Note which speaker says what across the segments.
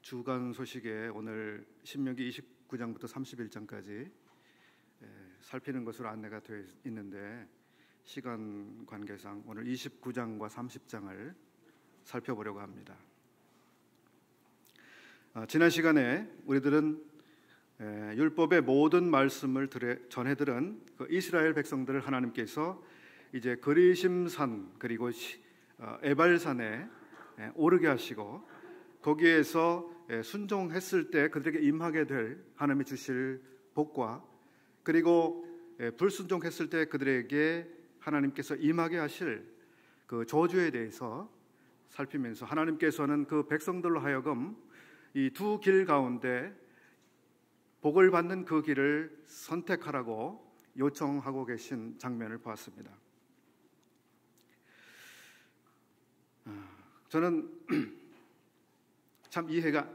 Speaker 1: 주간 소식에 오늘 신명기 29장부터 31장까지 살피는 것으로 안내가 되어 있는데, 시간 관계상 오늘 29장과 30장을 살펴보려고 합니다. 지난 시간에 우리들은 율법의 모든 말씀을 전해 들은 그 이스라엘 백성들을 하나님께서 이제 그리심산 그리고 에발산에 오르게 하시고, 거기에서 순종했을 때 그들에게 임하게 될 하나님이 주실 복과, 그리고 불순종했을 때 그들에게 하나님께서 임하게 하실 그 저주에 대해서 살피면서, 하나님께서는 그 백성들로 하여금 이 두 길 가운데 복을 받는 그 길을 선택하라고 요청하고 계신 장면을 보았습니다. 저는 참 이해가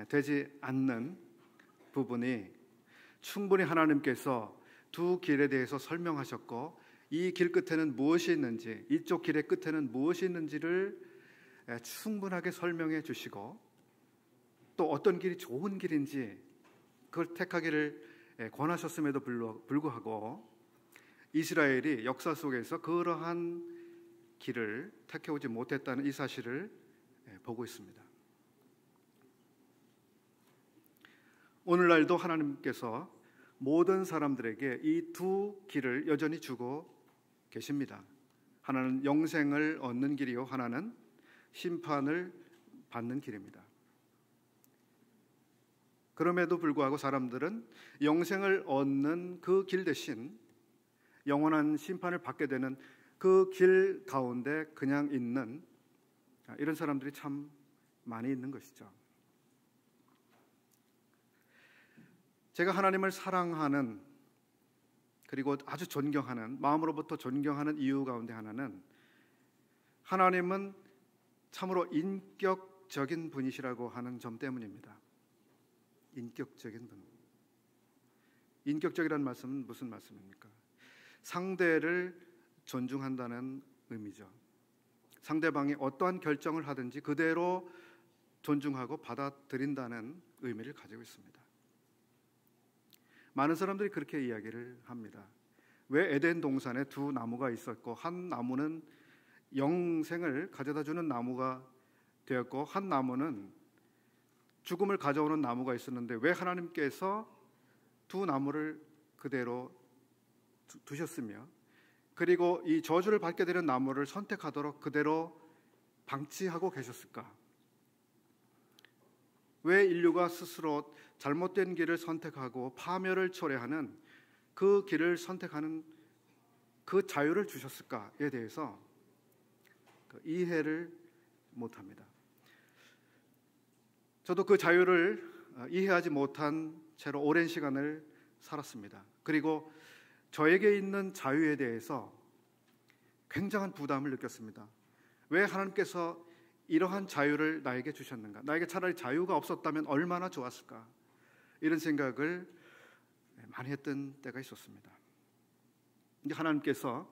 Speaker 1: 되지 않는 부분이, 충분히 하나님께서 두 길에 대해서 설명하셨고, 이 길 끝에는 무엇이 있는지, 이쪽 길의 끝에는 무엇이 있는지를 충분하게 설명해 주시고, 또 어떤 길이 좋은 길인지 그걸 택하기를 권하셨음에도 불구하고 이스라엘이 역사 속에서 그러한 길을 택해오지 못했다는 이 사실을 보고 있습니다. 오늘날도 하나님께서 모든 사람들에게 이 두 길을 여전히 주고 계십니다. 하나는 영생을 얻는 길이요, 하나는 심판을 받는 길입니다. 그럼에도 불구하고 사람들은 영생을 얻는 그 길 대신 영원한 심판을 받게 되는 그 길 가운데 그냥 있는 이런 사람들이 참 많이 있는 것이죠. 제가 하나님을 사랑하는, 그리고 아주 존경하는, 마음으로부터 존경하는 이유 가운데 하나는, 하나님은 참으로 인격적인 분이시라고 하는 점 때문입니다. 인격적인 분. 인격적이라는 말씀은 무슨 말씀입니까? 상대를 존중한다는 의미죠. 상대방이 어떠한 결정을 하든지 그대로 존중하고 받아들인다는 의미를 가지고 있습니다. 많은 사람들이 그렇게 이야기를 합니다. 왜 에덴 동산에 두 나무가 있었고, 한 나무는 영생을 가져다주는 나무가 되었고, 한 나무는 죽음을 가져오는 나무가 있었는데, 왜 하나님께서 두 나무를 그대로 두셨으며, 그리고 이 저주를 받게 되는 나무를 선택하도록 그대로 방치하고 계셨을까? 왜 인류가 스스로 잘못된 길을 선택하고 파멸을 초래하는 그 길을 선택하는 그 자유를 주셨을까에 대해서 이해를 못합니다. 저도 그 자유를 이해하지 못한 채로 오랜 시간을 살았습니다. 그리고 저에게 있는 자유에 대해서 굉장한 부담을 느꼈습니다. 왜 하나님께서 이러한 자유를 나에게 주셨는가? 나에게 차라리 자유가 없었다면 얼마나 좋았을까? 이런 생각을 많이 했던 때가 있었습니다. 근데 하나님께서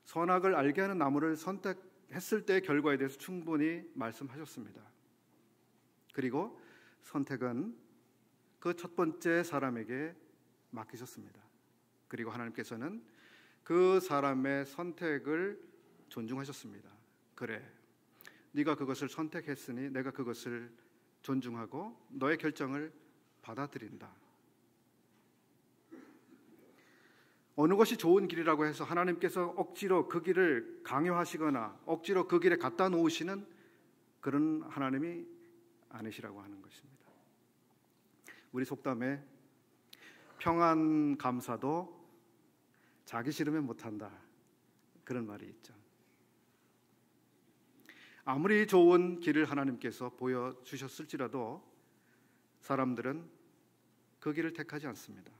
Speaker 1: 선악을 알게 하는 나무를 선택했을 때의 결과에 대해서 충분히 말씀하셨습니다. 그리고 선택은 그 첫 번째 사람에게 맡기셨습니다. 그리고 하나님께서는 그 사람의 선택을 존중하셨습니다. 그래, 네가 그것을 선택했으니 내가 그것을 존중하고 너의 결정을 받아들인다. 어느 것이 좋은 길이라고 해서 하나님께서 억지로 그 길을 강요하시거나 억지로 그 길에 갖다 놓으시는 그런 하나님이 아니시라고 하는 것입니다. 우리 속담에 평안 감사도 자기 싫으면 못한다, 그런 말이 있죠. 아무리 좋은 길을 하나님께서 보여주셨을지라도 사람들은 그 길을 택하지 않습니다.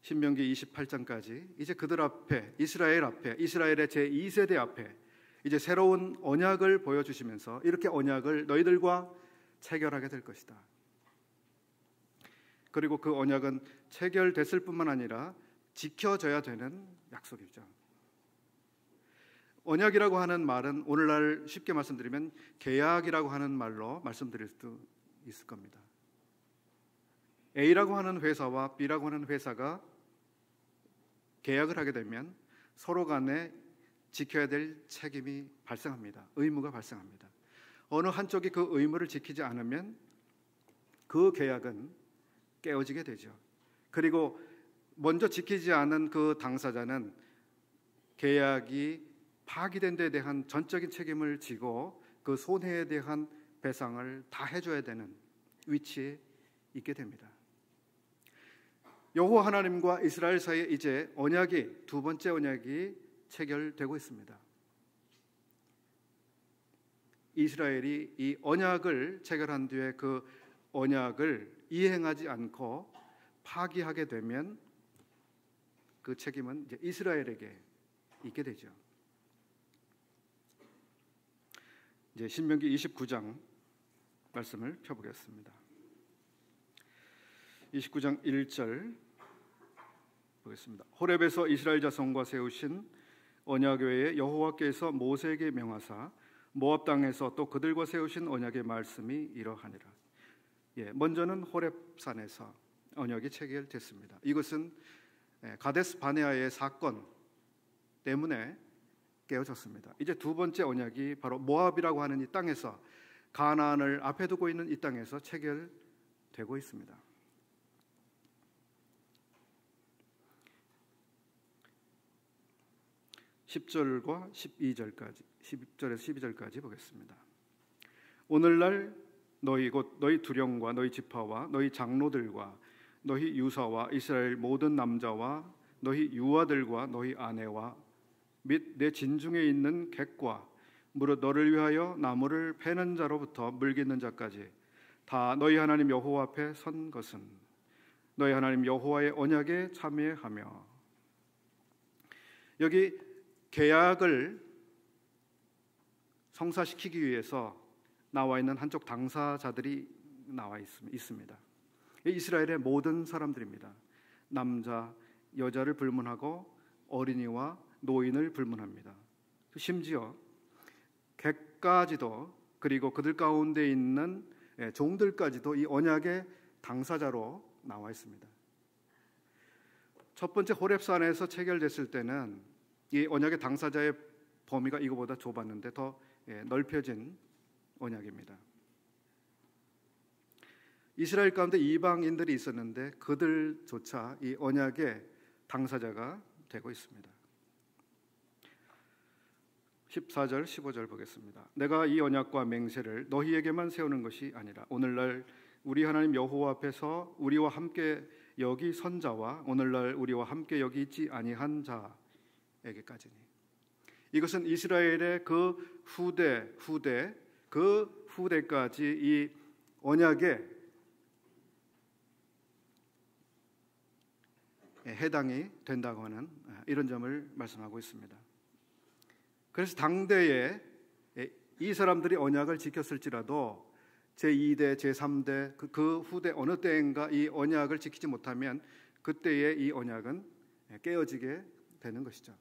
Speaker 1: 신명기 28장까지 이제 그들 앞에, 이스라엘 앞에, 이스라엘의 제2세대 앞에 이제 새로운 언약을 보여주시면서, 이렇게 언약을 너희들과 체결하게 될 것이다. 그리고 그 언약은 체결됐을 뿐만 아니라 지켜져야 되는 약속이죠. 언약이라고 하는 말은 오늘날 쉽게 말씀드리면 계약이라고 하는 말로 말씀드릴 수도 있을 겁니다. A라고 하는 회사와 B라고 하는 회사가 계약을 하게 되면 서로 간에 지켜야 될 책임이 발생합니다. 의무가 발생합니다. 어느 한쪽이 그 의무를 지키지 않으면 그 계약은 깨어지게 되죠. 그리고 먼저 지키지 않은 그 당사자는 계약이 파기된 데 대한 전적인 책임을 지고 그 손해에 대한 배상을 다 해줘야 되는 위치에 있게 됩니다. 여호와 하나님과 이스라엘 사이에 이제 언약이, 두 번째 언약이 체결되고 있습니다. 이스라엘이 이 언약을 체결한 뒤에 그 언약을 이행하지 않고 파기하게 되면 그 책임은 이제 이스라엘에게 있게 되죠. 이제 신명기 29장 말씀을 펴보겠습니다. 29장 1절 보겠습니다. 호렙에서 이스라엘 자손과 세우신 언약 외에 여호와께서 모세에게 명하사 모압 땅에서 또 그들과 세우신 언약의 말씀이 이러하니라. 먼저는 호렙산에서 언약이 체결됐습니다. 이것은 가데스 바네아의 사건 때문에 깨어졌습니다. 이제 두 번째 언약이 바로 모압이라고 하는 이 땅에서, 가나안을 앞에 두고 있는 이 땅에서 체결되고 있습니다. 10절과 12절까지, 11절에서 12절까지 보겠습니다. 오늘날 너희 곧 너희 두령과 너희 지파와 너희 장로들과 너희 유사와 이스라엘 모든 남자와 너희 유아들과 너희 아내와 및 내 진중에 있는 객과 무릇 너를 위하여 나무를 패는 자로부터 물깃는 자까지 다 너희 하나님 여호와 앞에 선 것은 너희 하나님 여호와의 언약에 참여하며. 여기 계약을 성사시키기 위해서 나와 있는 한쪽 당사자들이 나와 있습니다. 이스라엘의 모든 사람들입니다. 남자, 여자를 불문하고 어린이와 노인을 불문합니다. 심지어 객까지도, 그리고 그들 가운데 있는 종들까지도 이 언약의 당사자로 나와 있습니다. 첫 번째 호렙산에서 체결됐을 때는 이 언약의 당사자의 범위가 이거보다 좁았는데 더 넓혀진 언약입니다. 이스라엘 가운데 이방인들이 있었는데 그들조차 이 언약의 당사자가 되고 있습니다. 14절 15절 보겠습니다. 내가 이 언약과 맹세를 너희에게만 세우는 것이 아니라 오늘날 우리 하나님 여호와 앞에서 우리와 함께 여기 선 자와 오늘날 우리와 함께 여기 있지 아니한 자에게까지니. 이것은 이스라엘의 그 후대까지 이 언약에 해당이 된다고 하는 이런 점을 말씀하고 있습니다. 그래서 당대에 이 사람들이 언약을 지켰을지라도 제2대, 제3대 그 후대 어느 때인가 이 언약을 지키지 못하면 그때의 이 언약은 깨어지게 되는 것이죠.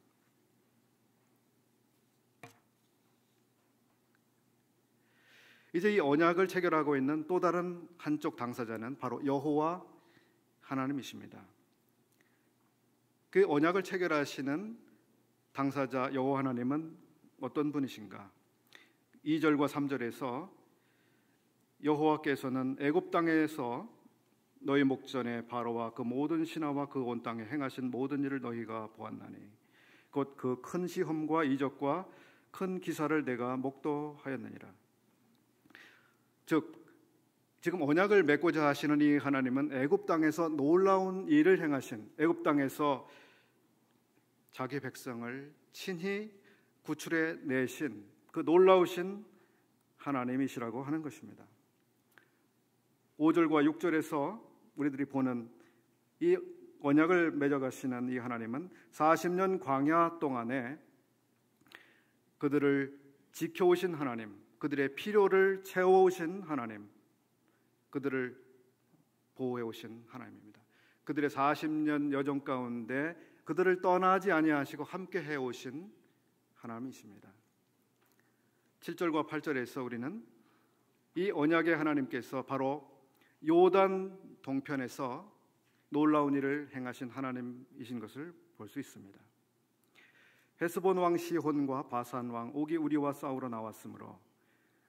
Speaker 1: 이제 이 언약을 체결하고 있는 또 다른 한쪽 당사자는 바로 여호와 하나님이십니다. 그 언약을 체결하시는 당사자 여호와 하나님은 어떤 분이신가? 2절과 3절에서 여호와께서는 애굽 땅에서 너희 목전에 바로와 그 모든 신하와 그 온 땅에 행하신 모든 일을 너희가 보았나니 곧 그 큰 시험과 이적과 큰 기사를 내가 목도하였느니라. 즉 지금 언약을 맺고자 하시는 이 하나님은 애굽 땅에서 놀라운 일을 행하신, 애굽 땅에서 자기 백성을 친히 구출해 내신 그 놀라우신 하나님이시라고 하는 것입니다. 5절과 6절에서 우리들이 보는 이 언약을 맺어가시는 이 하나님은 40년 광야 동안에 그들을 지켜오신 하나님, 그들의 필요를 채워오신 하나님, 그들을 보호해오신 하나님입니다. 그들의 40년 여정 가운데 그들을 떠나지 아니하시고 함께 해오신 하나님이십니다. 7절과 8절에서 우리는 이 언약의 하나님께서 바로 요단 동편에서 놀라운 일을 행하신 하나님이신 것을 볼 수 있습니다. 헤스본 왕 시혼과 바산 왕 옥이 우리와 싸우러 나왔으므로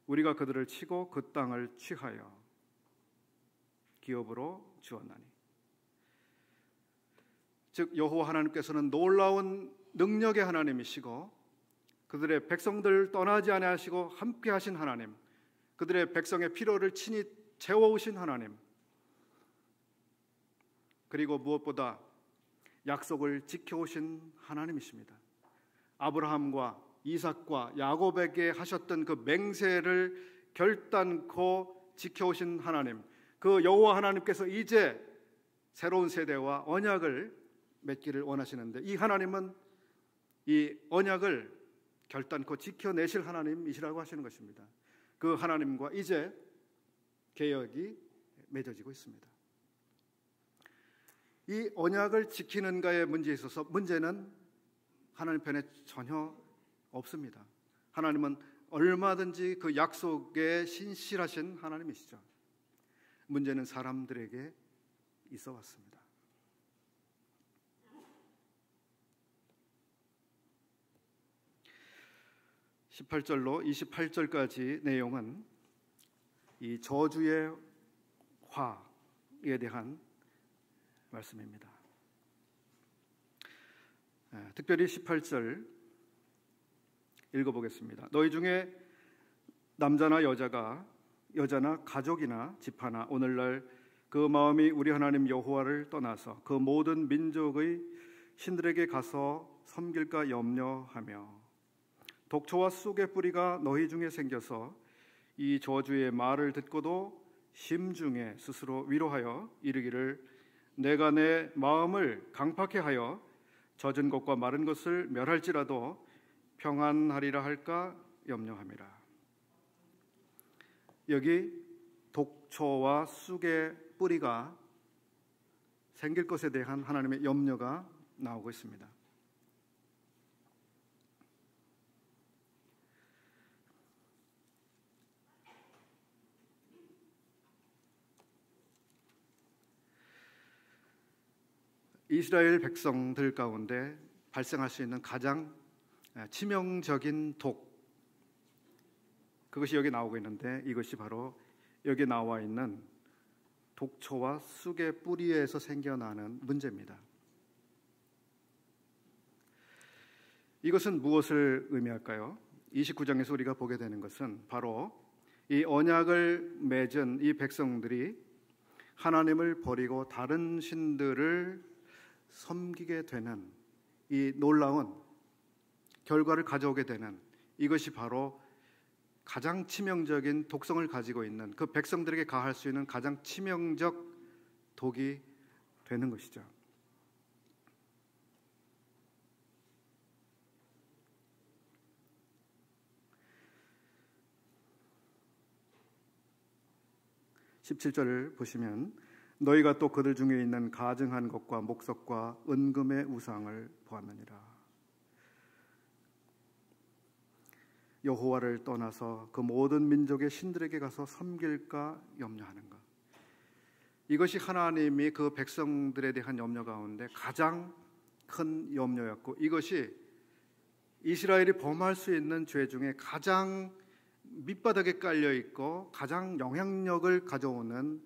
Speaker 1: 우리가 그들을 치고 그 땅을 취하여 기업으로 주었나니. 즉 여호와 하나님께서는 놀라운 능력의 하나님이시고 그들의 백성들을 떠나지 아니하시고 함께 하신 하나님, 그들의 백성의 필요를 친히 채워오신 하나님, 그리고 무엇보다 약속을 지켜오신 하나님이십니다. 아브라함과 이삭과 야곱에게 하셨던 그 맹세를 결단코 지켜오신 하나님, 그 여호와 하나님께서 이제 새로운 세대와 언약을 맺기를 원하시는데 이 하나님은 이 언약을 결단코 지켜내실 하나님이시라고 하시는 것입니다. 그 하나님과 이제 계약이 맺어지고 있습니다. 이 언약을 지키는가의 문제에 있어서 문제는 하나님 편에 전혀 없습니다. 하나님은 얼마든지 그 약속에 신실하신 하나님이시죠. 문제는 사람들에게 있어 왔습니다. (18절로) 28절까지 내용은 이 저주의 화에 대한 말씀입니다. 특별히 18절 읽어보겠습니다. 너희 중에 남자나 여자나 가족이나 집하나 오늘날 그 마음이 우리 하나님 여호와를 떠나서 그 모든 민족의 신들에게 가서 섬길까 염려하며 독초와 쑥의 뿌리가 너희 중에 생겨서 이 저주의 말을 듣고도 심중에 스스로 위로하여 이르기를 내가 내 마음을 강팍해 하여 젖은 것과 마른 것을 멸할지라도 평안하리라 할까 염려함이라. 여기 독초와 쑥의 뿌리가 생길 것에 대한 하나님의 염려가 나오고 있습니다. 이스라엘 백성들 가운데 발생할 수 있는 가장 치명적인 독, 그것이 여기 나오고 있는데 이것이 바로 여기 나와 있는 독초와 쑥의 뿌리에서 생겨나는 문제입니다. 이것은 무엇을 의미할까요? 29장에서 우리가 보게 되는 것은 바로 이 언약을 맺은 이 백성들이 하나님을 버리고 다른 신들을 섬기게 되는 이 놀라운 결과를 가져오게 되는 이것이 바로 가장 치명적인 독성을 가지고 있는 그 백성들에게 가할 수 있는 가장 치명적 독이 되는 것이죠. (17절을) 보시면 너희가 또 그들 중에 있는 가증한 것과 목석과 은금의 우상을 보았느니라. 여호와를 떠나서 그 모든 민족의 신들에게 가서 섬길까 염려하는 것, 이것이 하나님이 그 백성들에 대한 염려 가운데 가장 큰 염려였고 이것이 이스라엘이 범할 수 있는 죄 중에 가장 밑바닥에 깔려 있고 가장 영향력을 가져오는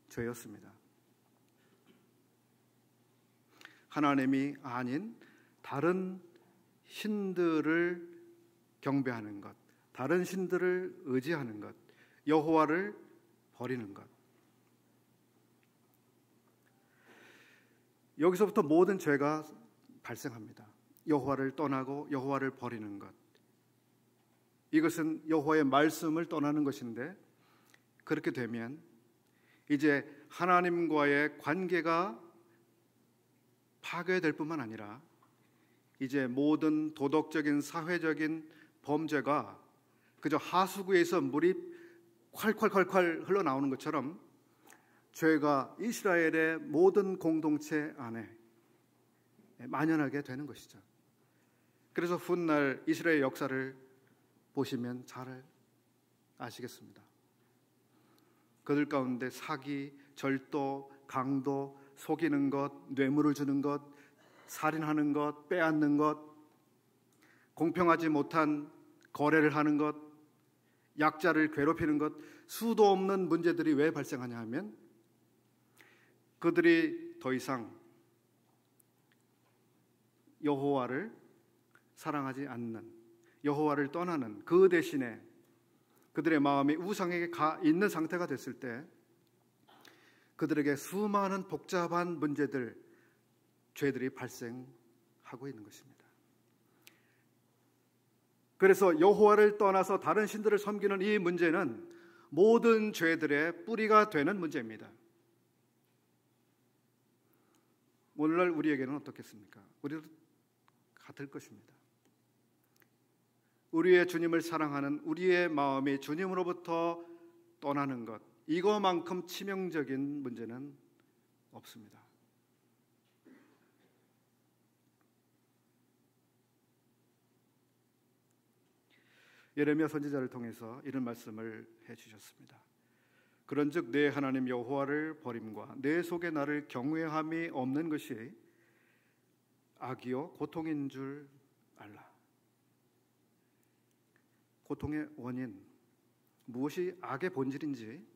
Speaker 1: 죄였습니다. 하나님이 아닌 다른 신들을 경배하는 것, 다른 신들을 의지하는 것, 여호와를 버리는 것. 여기서부터 모든 죄가 발생합니다. 여호와를 떠나고 여호와를 버리는 것. 이것은 여호와의 말씀을 떠나는 것인데 그렇게 되면 이제 하나님과의 관계가 파괴될 뿐만 아니라 이제 모든 도덕적인 사회적인 범죄가 그저 하수구에서 물이 콸콸콸콸 흘러나오는 것처럼 죄가 이스라엘의 모든 공동체 안에 만연하게 되는 것이죠. 그래서 훗날 이스라엘 역사를 보시면 잘 아시겠습니다. 그들 가운데 사기, 절도, 강도, 속이는 것, 뇌물을 주는 것, 살인하는 것, 빼앗는 것, 공평하지 못한 거래를 하는 것, 약자를 괴롭히는 것, 수도 없는 문제들이 왜 발생하냐 하면 그들이 더 이상 여호와를 사랑하지 않는, 여호와를 떠나는, 그 대신에 그들의 마음이 우상에게 가 있는 상태가 됐을 때 그들에게 수많은 복잡한 문제들, 죄들이 발생하고 있는 것입니다. 그래서 여호와를 떠나서 다른 신들을 섬기는 이 문제는 모든 죄들의 뿌리가 되는 문제입니다. 오늘날 우리에게는 어떻겠습니까? 우리도 같을 것입니다. 우리의 주님을 사랑하는 우리의 마음이 주님으로부터 떠나는 것, 이거만큼 치명적인 문제는 없습니다. 예레미야 선지자를 통해서 이런 말씀을 해주셨습니다. 그런즉 내 하나님 여호와를 버림과 내 속에 나를 경외함이 없는 것이 악이요 고통인 줄 알라. 고통의 원인, 무엇이 악의 본질인지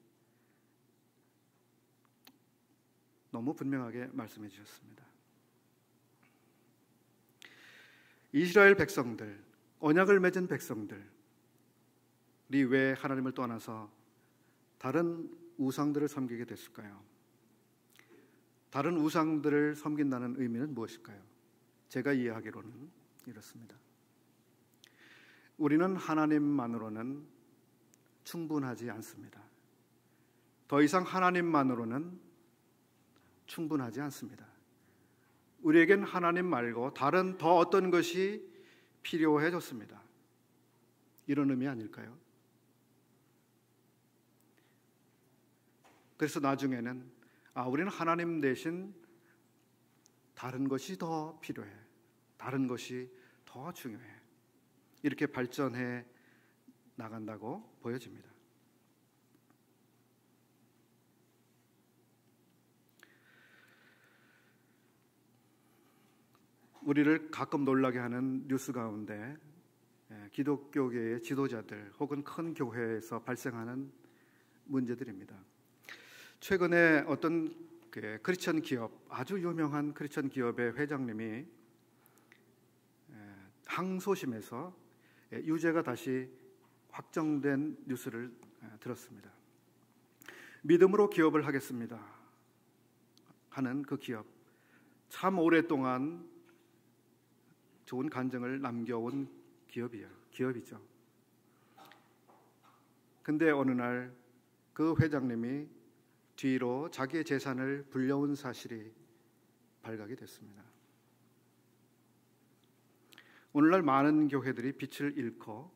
Speaker 1: 너무 분명하게 말씀해 주셨습니다. 이스라엘 백성들, 언약을 맺은 백성들이 왜 하나님을 떠나서 다른 우상들을 섬기게 됐을까요? 다른 우상들을 섬긴다는 의미는 무엇일까요? 제가 이해하기로는 이렇습니다. 우리는 하나님만으로는 충분하지 않습니다. 더 이상 하나님만으로는 충분하지 않습니다. 우리에겐 하나님 말고 다른 더 어떤 것이 필요해졌습니다. 이런 의미 아닐까요? 그래서 나중에는 우리는 하나님 대신 다른 것이 더 필요해, 다른 것이 더 중요해, 이렇게 발전해 나간다고 보여집니다. 우리를 가끔 놀라게 하는 뉴스 가운데 기독교계의 지도자들 혹은 큰 교회에서 발생하는 문제들입니다. 최근에 어떤 크리스천 기업, 아주 유명한 크리스천 기업의 회장님이 항소심에서 유죄가 다시 확정된 뉴스를 들었습니다. 믿음으로 기업을 하겠습니다 하는 그 기업, 참 오랫동안 좋은 간증을 남겨온 기업이죠. 근데 어느 날 그 회장님이 뒤로 자기의 재산을 불려온 사실이 발각이 됐습니다. 오늘날 많은 교회들이 빛을 잃고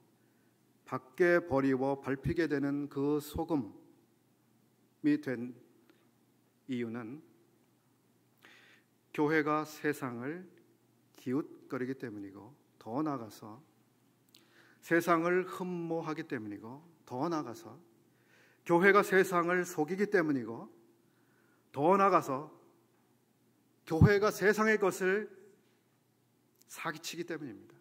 Speaker 1: 밖에 버리고 밟히게 되는 그 소금이 된 이유는 교회가 세상을 기웃거리기 때문이고, 더 나아가서 세상을 흠모하기 때문이고, 더 나아가서 교회가 세상을 속이기 때문이고, 더 나아가서 교회가 세상의 것을 사기치기 때문입니다.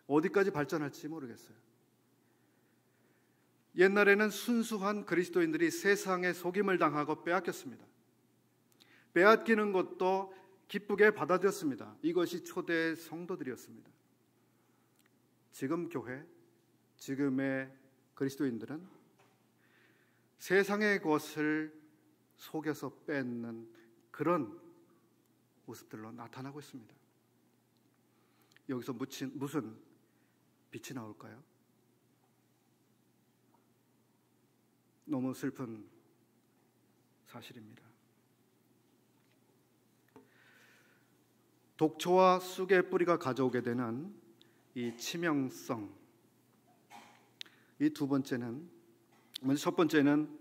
Speaker 1: 어디까지 발전할지 모르겠어요. 옛날에는 순수한 그리스도인들이 세상의 속임을 당하고 빼앗겼습니다. 빼앗기는 것도 기쁘게 받아들였습니다. 이것이 초대 성도들이었습니다. 지금 교회, 지금의 그리스도인들은 세상의 것을 속여서 뺏는 그런 모습들로 나타나고 있습니다. 여기서 무슨 빛이 나올까요? 너무 슬픈 사실입니다. 독초와 쑥의 뿌리가 가져오게 되는 이 치명성, 이 두 번째는, 먼저 첫 번째는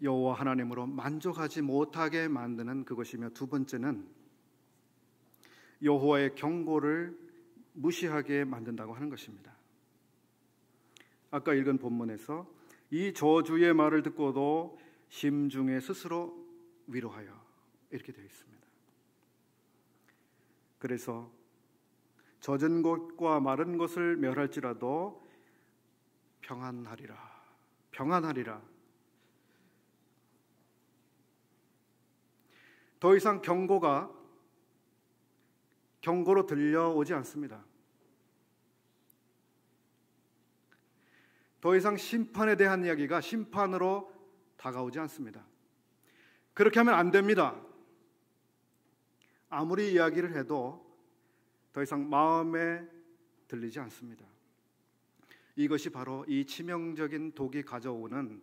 Speaker 1: 여호와 하나님으로 만족하지 못하게 만드는 그것이며, 두 번째는 여호와의 경고를 무시하게 만든다고 하는 것입니다. 아까 읽은 본문에서 이 저주의 말을 듣고도 심중에 스스로 위로하여 이렇게 되어 있습니다. 그래서 젖은 것과 마른 것을 멸할지라도 평안하리라, 평안하리라. 더 이상 경고로 들려오지 않습니다. 더 이상 심판에 대한 이야기가 심판으로 다가오지 않습니다. 그렇게 하면 안 됩니다. 아무리 이야기를 해도 더 이상 마음에 들리지 않습니다. 이것이 바로 이 치명적인 독이 가져오는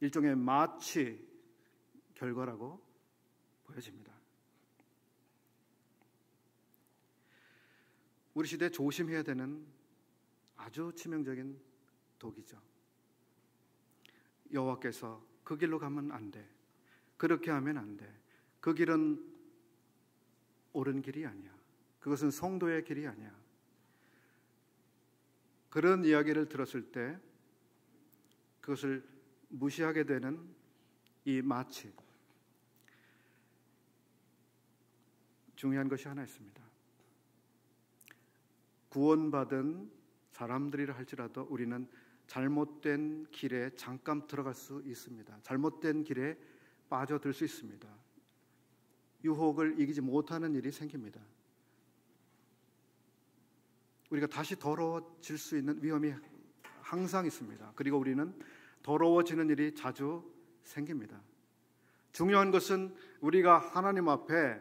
Speaker 1: 일종의 마취 결과라고 보여집니다. 우리 시대에 조심해야 되는 아주 치명적인 독이죠. 여호와께서 그 길로 가면 안 돼. 그렇게 하면 안 돼. 그 길은 옳은 길이 아니야. 그것은 성도의 길이 아니야. 그런 이야기를 들었을 때 그것을 무시하게 되는 이 마취. 중요한 것이 하나 있습니다. 구원받은 사람들이라 할지라도 우리는 잘못된 길에 잠깐 들어갈 수 있습니다. 잘못된 길에 빠져들 수 있습니다. 유혹을 이기지 못하는 일이 생깁니다. 우리가 다시 더러워질 수 있는 위험이 항상 있습니다. 그리고 우리는 더러워지는 일이 자주 생깁니다. 중요한 것은 우리가 하나님 앞에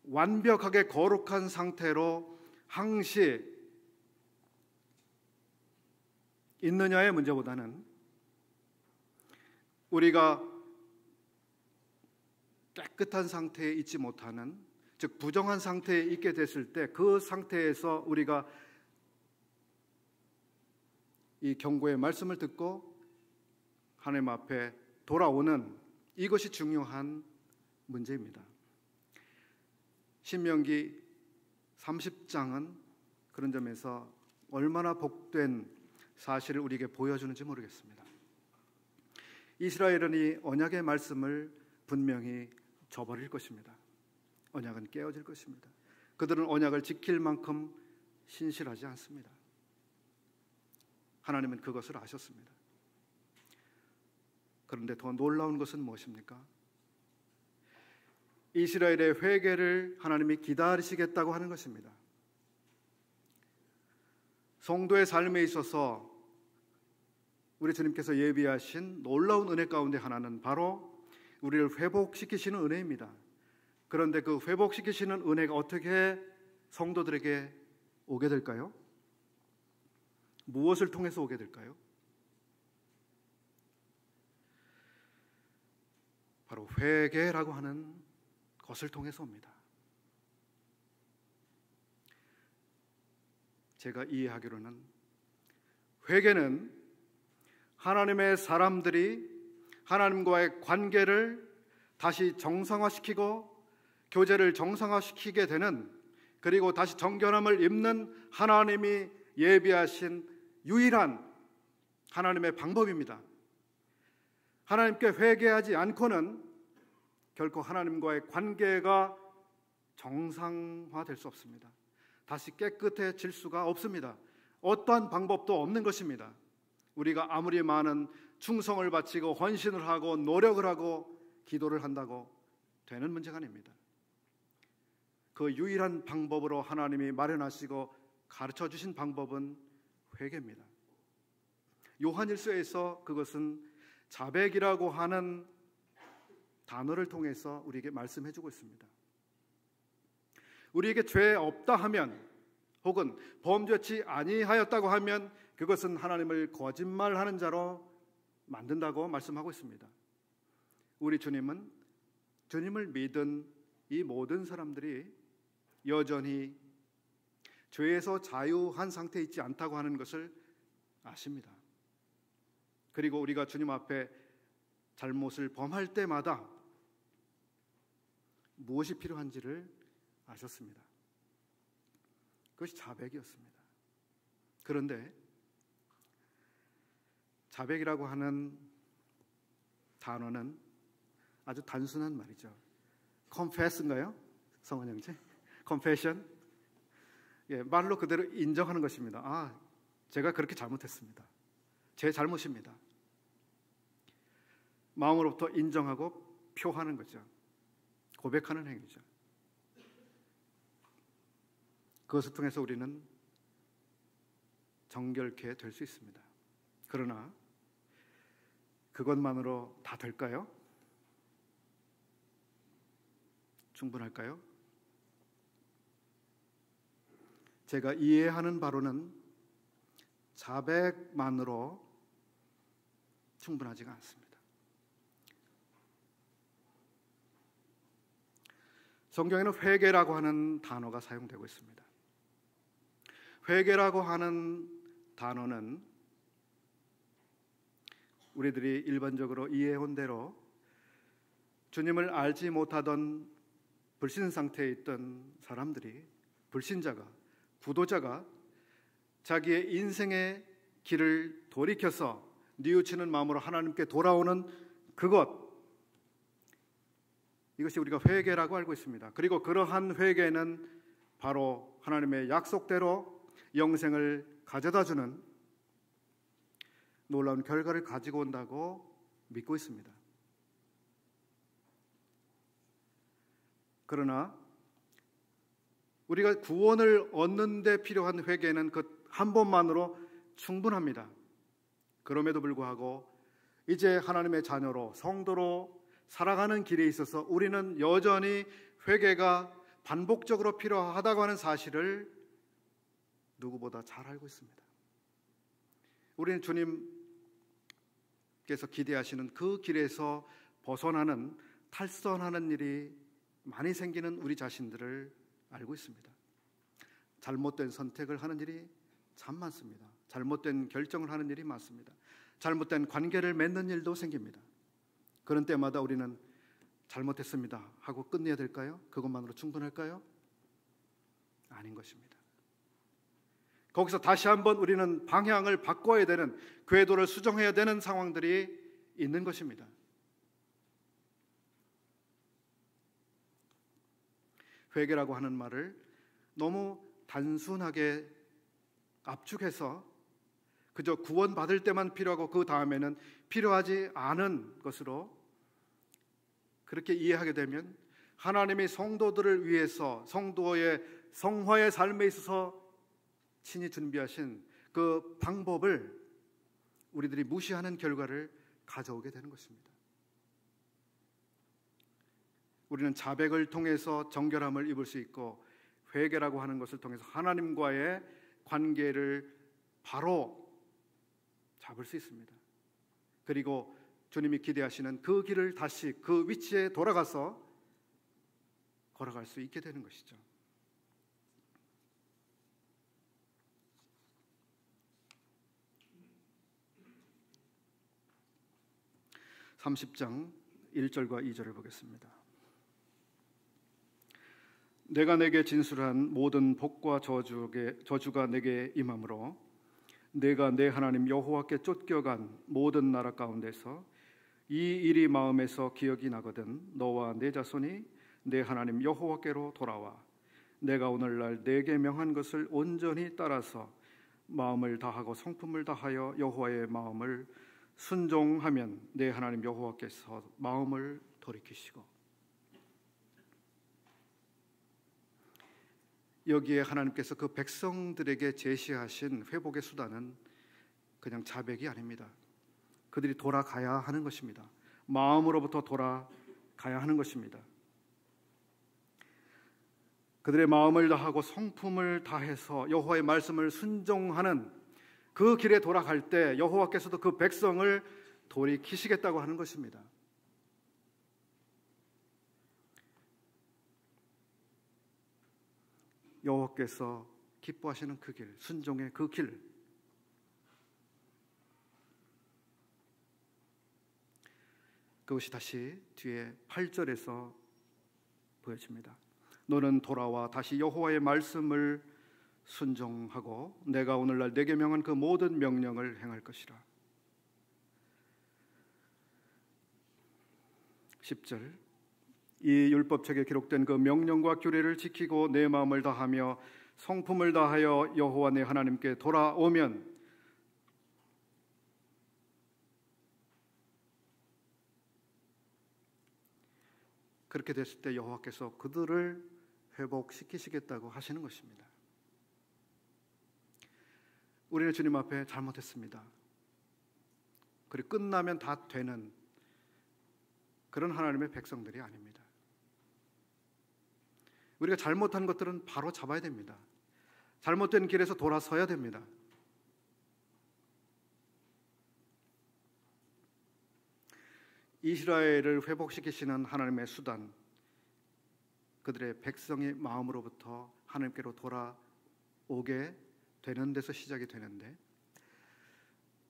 Speaker 1: 완벽하게 거룩한 상태로 항시 있느냐의 문제보다는 우리가 깨끗한 상태에 있지 못하는, 즉 부정한 상태에 있게 됐을 때 그 상태에서 우리가 이 경고의 말씀을 듣고 하나님 앞에 돌아오는 이것이 중요한 문제입니다. 신명기 30장은 그런 점에서 얼마나 복된 사실을 우리에게 보여주는지 모르겠습니다. 이스라엘은 이 언약의 말씀을 분명히 저버릴 것입니다. 언약은 깨어질 것입니다. 그들은 언약을 지킬 만큼 신실하지 않습니다. 하나님은 그것을 아셨습니다. 그런데 더 놀라운 것은 무엇입니까? 이스라엘의 회개를 하나님이 기다리시겠다고 하는 것입니다. 성도의 삶에 있어서 우리 주님께서 예비하신 놀라운 은혜 가운데 하나는 바로 우리를 회복시키시는 은혜입니다. 그런데 그 회복시키시는 은혜가 어떻게 성도들에게 오게 될까요? 무엇을 통해서 오게 될까요? 바로 회개라고 하는 것을 통해서 옵니다. 제가 이해하기로는 회개는 하나님의 사람들이 하나님과의 관계를 다시 정상화시키고 교제를 정상화시키게 되는, 그리고 다시 정결함을 입는 하나님이 예비하신 유일한 하나님의 방법입니다. 하나님께 회개하지 않고는 결코 하나님과의 관계가 정상화될 수 없습니다. 다시 깨끗해질 수가 없습니다. 어떠한 방법도 없는 것입니다. 우리가 아무리 많은 충성을 바치고 헌신을 하고 노력을 하고 기도를 한다고 되는 문제가 아닙니다. 그 유일한 방법으로 하나님이 마련하시고 가르쳐 주신 방법은 회개입니다. 요한일서에서 그것은 자백이라고 하는 단어를 통해서 우리에게 말씀해 주고 있습니다. 우리에게 죄 없다 하면, 혹은 범죄치 아니하였다고 하면 그것은 하나님을 거짓말하는 자로 만든다고 말씀하고 있습니다. 우리 주님은 주님을 믿은 이 모든 사람들이 여전히 죄에서 자유한 상태에 있지 않다고 하는 것을 아십니다. 그리고 우리가 주님 앞에 잘못을 범할 때마다 무엇이 필요한지를 아셨습니다. 그것이 자백이었습니다. 그런데 자백이라고 하는 단어는 아주 단순한 말이죠. confess인가요? 성원 형제? confession? 예, 말로 그대로 인정하는 것입니다. 아, 제가 그렇게 잘못했습니다. 제 잘못입니다. 마음으로부터 인정하고 표하는 거죠. 고백하는 행위죠. 그것을 통해서 우리는 정결케 될 수 있습니다. 그러나 그것만으로 다 될까요? 충분할까요? 제가 이해하는 바로는 자백만으로 충분하지가 않습니다. 성경에는 회개라고 하는 단어가 사용되고 있습니다. 회개라고 하는 단어는 우리들이 일반적으로 이해한 대로 주님을 알지 못하던 불신 상태에 있던 사람들이, 불신자가, 구도자가 자기의 인생의 길을 돌이켜서 뉘우치는 마음으로 하나님께 돌아오는 그것, 이것이 우리가 회개라고 알고 있습니다. 그리고 그러한 회개는 바로 하나님의 약속대로 영생을 가져다주는 놀라운 결과를 가지고 온다고 믿고 있습니다. 그러나 우리가 구원을 얻는 데 필요한 회개는 그 한 번만으로 충분합니다. 그럼에도 불구하고 이제 하나님의 자녀로, 성도로 살아가는 길에 있어서 우리는 여전히 회개가 반복적으로 필요하다고 하는 사실을 누구보다 잘 알고 있습니다. 우리는 주님께서 기대하시는 그 길에서 벗어나는, 탈선하는 일이 많이 생기는 우리 자신들을 알고 있습니다. 잘못된 선택을 하는 일이 참 많습니다. 잘못된 결정을 하는 일이 많습니다. 잘못된 관계를 맺는 일도 생깁니다. 그런 때마다 우리는 잘못했습니다 하고 끝내야 될까요? 그것만으로 충분할까요? 아닌 것입니다. 거기서 다시 한번 우리는 방향을 바꿔야 되는, 궤도를 수정해야 되는 상황들이 있는 것입니다. 회개라고 하는 말을 너무 단순하게 압축해서 그저 구원받을 때만 필요하고 그 다음에는 필요하지 않은 것으로 그렇게 이해하게 되면 하나님이 성도들을 위해서 성도의 성화의 삶에 있어서 친히 준비하신 그 방법을 우리들이 무시하는 결과를 가져오게 되는 것입니다. 우리는 자백을 통해서 정결함을 입을 수 있고, 회개라고 하는 것을 통해서 하나님과의 관계를 바로 잡을 수 있습니다. 그리고 주님이 기대하시는 그 길을 다시 그 위치에 돌아가서 걸어갈 수 있게 되는 것이죠. (30장) 1절과 2절을 보겠습니다. 내가 내게 진술한 모든 복과 저주가 내게 임함으로 내가 내 하나님 여호와께 쫓겨간 모든 나라 가운데서 이 일이 마음에서 기억이 나거든 너와 내 자손이 내 하나님 여호와께로 돌아와 내가 오늘날 내게 명한 것을 온전히 따라서 마음을 다하고 성품을 다하여 여호와의 마음을 순종하면 내 하나님 여호와께서 마음을 돌이키시고. 여기에 하나님께서 그 백성들에게 제시하신 회복의 수단은 그냥 자백이 아닙니다. 그들이 돌아가야 하는 것입니다. 마음으로부터 돌아가야 하는 것입니다. 그들의 마음을 다하고 성품을 다해서 여호와의 말씀을 순종하는 그 길에 돌아갈 때 여호와께서도 그 백성을 돌이키시겠다고 하는 것입니다. 여호와께서 기뻐하시는 그 길, 순종의 그 길, 그것이 다시 뒤에 8절에서 보여집니다. 너는 돌아와 다시 여호와의 말씀을 순종하고 내가 오늘날 내게 명한 그 모든 명령을 행할 것이라. 10절 이 율법책에 기록된 그 명령과 규례를 지키고 내 마음을 다하며 성품을 다하여 여호와 내 하나님께 돌아오면 그렇게 됐을 때 여호와께서 그들을 회복시키시겠다고 하시는 것입니다. 우리는 주님 앞에 잘못했습니다. 그리고 끝나면 다 되는 그런 하나님의 백성들이 아닙니다. 우리가 잘못한 것들은 바로 잡아야 됩니다. 잘못된 길에서 돌아서야 됩니다. 이스라엘을 회복시키시는 하나님의 수단, 그들의 백성의 마음으로부터 하나님께로 돌아오게 되는 데서 시작이 되는데,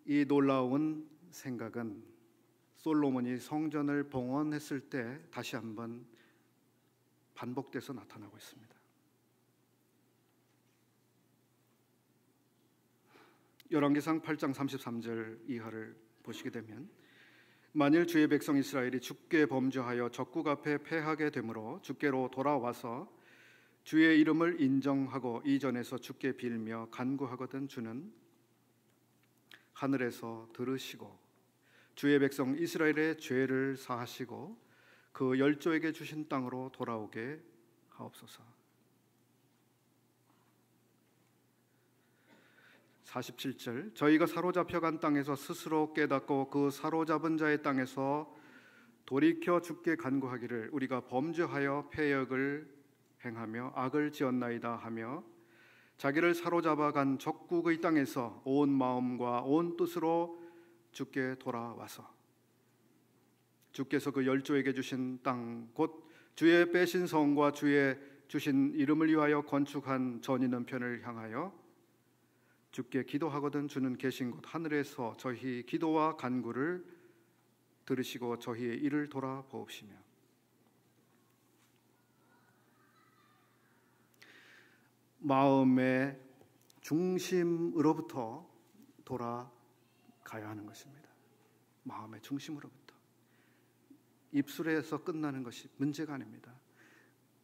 Speaker 1: 이 놀라운 생각은 솔로몬이 성전을 봉헌했을 때 다시 한번 반복돼서 나타나고 있습니다. 열왕기상 8장 33절 이하를 보시게 되면, 만일 주의 백성 이스라엘이 주께 범죄하여 적국 앞에 패하게 되므로 주께로 돌아와서 주의 이름을 인정하고 이전에서 주께 빌며 간구하거든 주는 하늘에서 들으시고 주의 백성 이스라엘의 죄를 사하시고 그 열조에게 주신 땅으로 돌아오게 하옵소서. 47절 저희가 사로잡혀간 땅에서 스스로 깨닫고 그 사로잡은 자의 땅에서 돌이켜 주께 간구하기를 우리가 범죄하여 패역을 행하며 악을 지었나이다 하며 자기를 사로잡아간 적국의 땅에서 온 마음과 온 뜻으로 주께 돌아와서 주께서 그 열조에게 주신 땅 곧 주의 빼신 성과 주의 주신 이름을 위하여 건축한 전 있는 편을 향하여 주께 기도하거든 주는 계신 곳 하늘에서 저희 기도와 간구를 들으시고 저희의 일을 돌아보옵시며. 마음의 중심으로부터 돌아가야 하는 것입니다. 마음의 중심으로부터. 입술에서 끝나는 것이 문제가 아닙니다.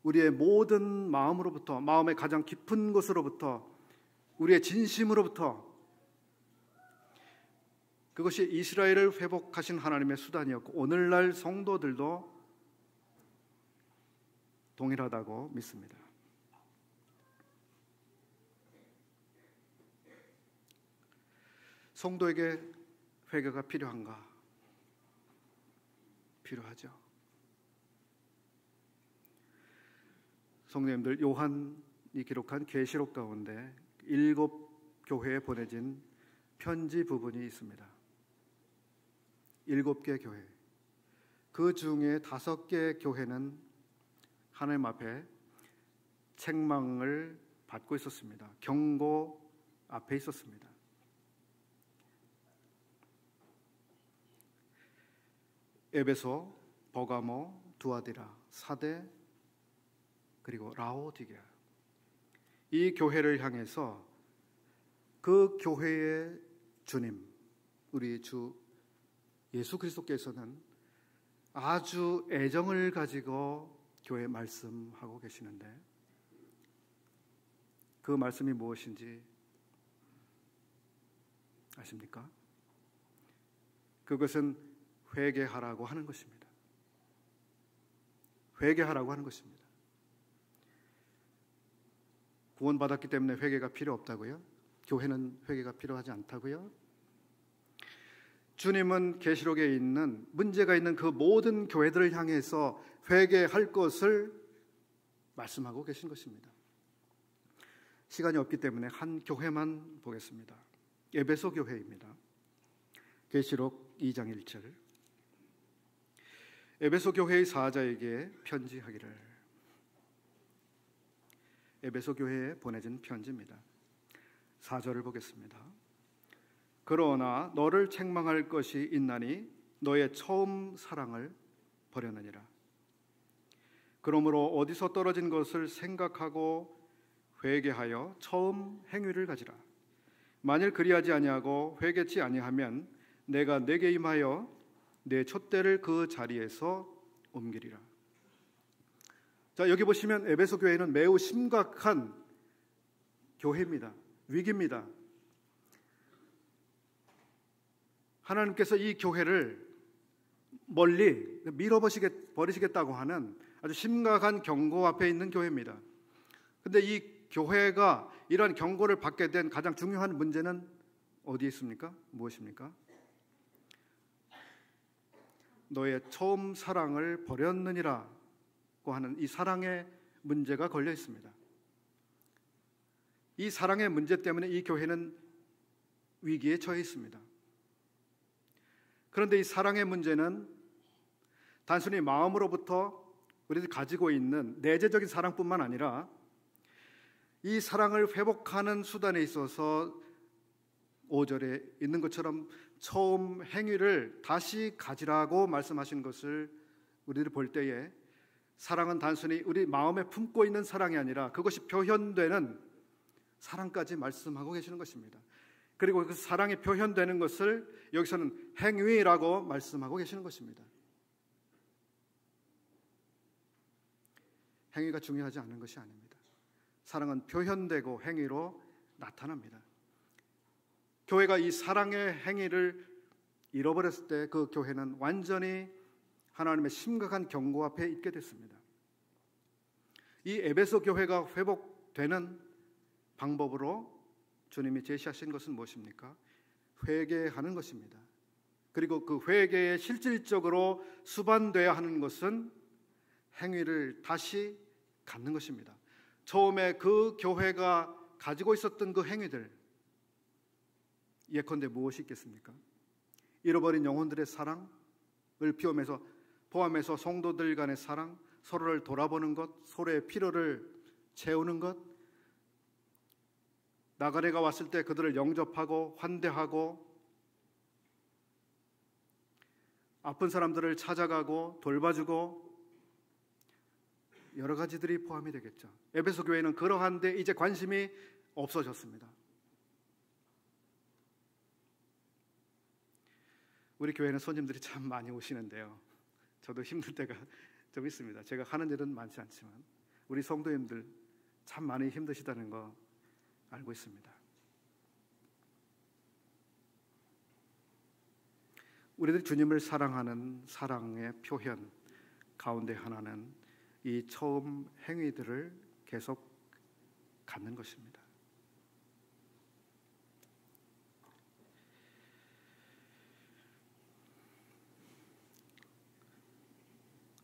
Speaker 1: 우리의 모든 마음으로부터, 마음의 가장 깊은 곳으로부터, 우리의 진심으로부터, 그것이 이스라엘을 회복하신 하나님의 수단이었고 오늘날 성도들도 동일하다고 믿습니다. 성도에게 회개가 필요한가? 필요하죠. 성도님들, 요한이 기록한 계시록 가운데 7 교회에 보내진 편지 부분이 있습니다. 7개 교회. 그 중에 5개 교회는 하나님 앞에 책망을 받고 있었습니다. 경고 앞에 있었습니다. 에베소, 버가모, 두아디라, 사대, 그리고 라오디게아. 이 교회를 향해서 그 교회의 주님, 우리 주 예수 그리스도께서는 아주 애정을 가지고 교회에 말씀하고 계시는데 그 말씀이 무엇인지 아십니까? 그것은 회개하라고 하는 것입니다. 회개하라고 하는 것입니다. 구원받았기 때문에 회개가 필요 없다고요? 교회는 회개가 필요하지 않다고요? 주님은 계시록에 있는 문제가 있는 그 모든 교회들을 향해서 회개할 것을 말씀하고 계신 것입니다. 시간이 없기 때문에 한 교회만 보겠습니다. 에베소 교회입니다. 계시록 2장 1절 에베소 교회의 사자에게 편지하기를. 에베소 교회에 보내진 편지입니다. 4절을 보겠습니다. 그러나 너를 책망할 것이 있나니 너의 처음 사랑을 버렸느니라. 그러므로 어디서 떨어진 것을 생각하고 회개하여 처음 행위를 가지라. 만일 그리하지 아니하고 회개치 아니하면 내가 내게 임하여 내 촛대를 그 자리에서 옮기리라. 자, 여기 보시면 에베소 교회는 매우 심각한 교회입니다. 위기입니다. 하나님께서 이 교회를 멀리 밀어버리시겠다고 하는 아주 심각한 경고 앞에 있는 교회입니다. 그런데 이 교회가 이러한 경고를 받게 된 가장 중요한 문제는 어디에 있습니까? 무엇입니까? 너의 처음 사랑을 버렸느니라고 하는 이 사랑의 문제가 걸려 있습니다. 이 사랑의 문제 때문에 이 교회는 위기에 처해 있습니다. 그런데 이 사랑의 문제는 단순히 마음으로부터 우리들이 가지고 있는 내재적인 사랑뿐만 아니라 이 사랑을 회복하는 수단에 있어서 5절에 있는 것처럼 처음 행위를 다시 가지라고 말씀하신 것을 우리들이 볼 때에 사랑은 단순히 우리 마음에 품고 있는 사랑이 아니라 그것이 표현되는 사랑까지 말씀하고 계시는 것입니다. 그리고 그 사랑이 표현되는 것을 여기서는 행위라고 말씀하고 계시는 것입니다. 행위가 중요하지 않은 것이 아닙니다. 사랑은 표현되고 행위로 나타납니다. 교회가 이 사랑의 행위를 잃어버렸을 때 그 교회는 완전히 하나님의 심각한 경고 앞에 있게 됐습니다. 이 에베소 교회가 회복되는 방법으로 주님이 제시하신 것은 무엇입니까? 회개하는 것입니다. 그리고 그 회개에 실질적으로 수반되어야 하는 것은 행위를 다시 갖는 것입니다. 처음에 그 교회가 가지고 있었던 그 행위들, 예컨대 무엇이 있겠습니까? 잃어버린 영혼들의 사랑을 포함해서 성도들 간의 사랑, 서로를 돌아보는 것, 서로의 필요를 채우는 것, 나그네가 왔을 때 그들을 영접하고 환대하고 아픈 사람들을 찾아가고 돌봐주고 여러 가지들이 포함이 되겠죠. 에베소 교회는 그러한데 이제 관심이 없어졌습니다. 우리 교회는 손님들이 참 많이 오시는데요, 저도 힘들 때가 좀 있습니다. 제가 하는 일은 많지 않지만 우리 성도님들 참 많이 힘드시다는 거 알고 있습니다. 우리들이 주님을 사랑하는 사랑의 표현 가운데 하나는 이 처음 행위들을 계속 갖는 것입니다.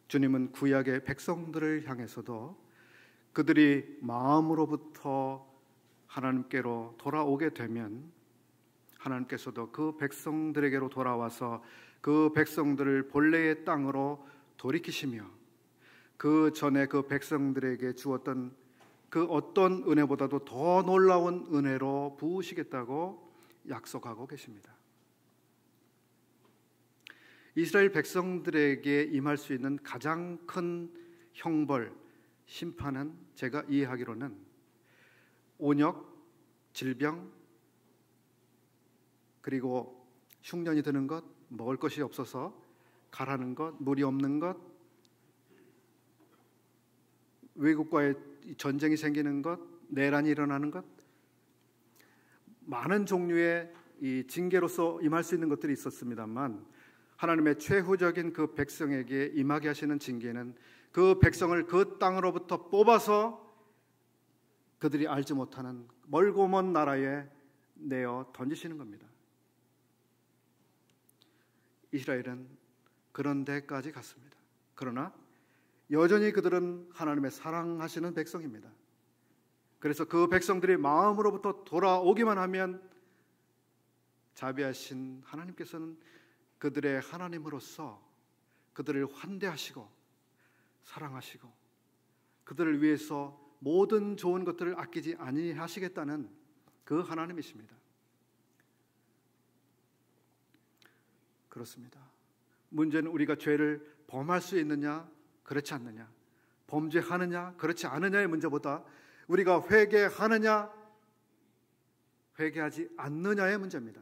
Speaker 1: 주님은 구약의 백성들을 향해서도 그들이 마음으로부터 하나님께로 돌아오게 되면 하나님께서도 그 백성들에게로 돌아와서 그 백성들을 본래의 땅으로 돌이키시며 그 전에 그 백성들에게 주었던 그 어떤 은혜보다도 더 놀라운 은혜로 부으시겠다고 약속하고 계십니다. 이스라엘 백성들에게 임할 수 있는 가장 큰 형벌, 심판은 제가 이해하기로는 온역, 질병, 그리고 흉년이 드는 것, 먹을 것이 없어서 가라는 것, 물이 없는 것, 외국과의 전쟁이 생기는 것, 내란이 일어나는 것, 많은 종류의 이 징계로서 임할 수 있는 것들이 있었습니다만 하나님의 최후적인 그 백성에게 임하게 하시는 징계는 그 백성을 그 땅으로부터 뽑아서 그들이 알지 못하는 멀고 먼 나라에 내어 던지시는 겁니다. 이스라엘은 그런 데까지 갔습니다. 그러나 여전히 그들은 하나님의 사랑하시는 백성입니다. 그래서 그 백성들이 마음으로부터 돌아오기만 하면 자비하신 하나님께서는 그들의 하나님으로서 그들을 환대하시고 사랑하시고 그들을 위해서 모든 좋은 것들을 아끼지 아니하시겠다는 그 하나님이십니다. 그렇습니다. 문제는 우리가 죄를 범할 수 있느냐, 그렇지 않느냐, 범죄하느냐, 그렇지 않느냐의 문제보다 우리가 회개하느냐, 회개하지 않느냐의 문제입니다.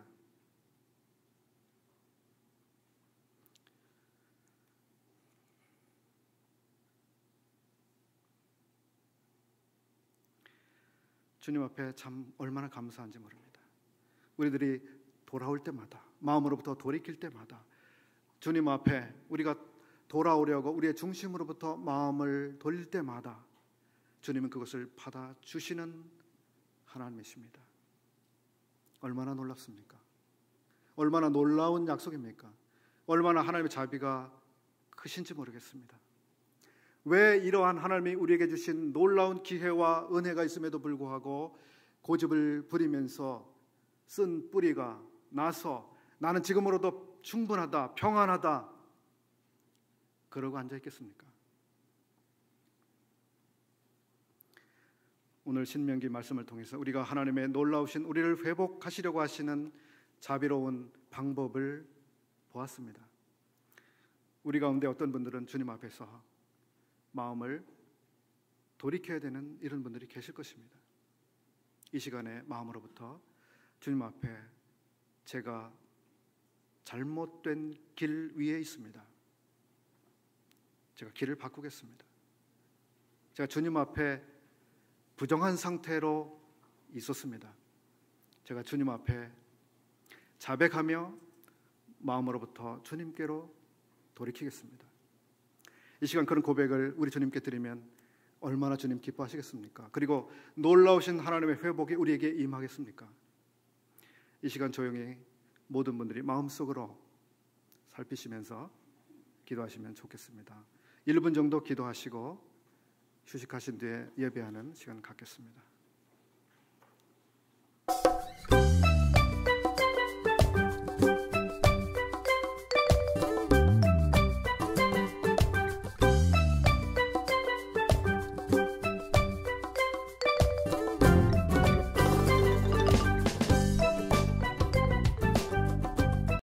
Speaker 1: 주님 앞에 참 얼마나 감사한지 모릅니다. 우리들이 돌아올 때마다, 마음으로부터 돌이킬 때마다 주님 앞에 우리가 돌아오려고 우리의 중심으로부터 마음을 돌릴 때마다 주님은 그것을 받아주시는 하나님이십니다. 얼마나 놀랍습니까? 얼마나 놀라운 약속입니까? 얼마나 하나님의 자비가 크신지 모르겠습니다. 왜 이러한 하나님이 우리에게 주신 놀라운 기회와 은혜가 있음에도 불구하고 고집을 부리면서 쓴 뿌리가 나서 나는 지금으로도 충분하다, 평안하다 그러고 앉아 있겠습니까? 오늘 신명기 말씀을 통해서 우리가 하나님의 놀라우신 우리를 회복하시려고 하시는 자비로운 방법을 보았습니다. 우리 가운데 어떤 분들은 주님 앞에서 마음을 돌이켜야 되는 이런 분들이 계실 것입니다. 이 시간에 마음으로부터 주님 앞에 제가 잘못된 길 위에 있습니다. 제가 길을 바꾸겠습니다. 제가 주님 앞에 부정한 상태로 있었습니다. 제가 주님 앞에 자백하며 마음으로부터 주님께로 돌이키겠습니다. 이 시간 그런 고백을 우리 주님께 드리면 얼마나 주님 기뻐하시겠습니까? 그리고 놀라우신 하나님의 회복이 우리에게 임하겠습니까? 이 시간 조용히 모든 분들이 마음속으로 살피시면서 기도하시면 좋겠습니다. 1분 정도 기도하시고 휴식하신 뒤에 예배하는 시간 갖겠습니다.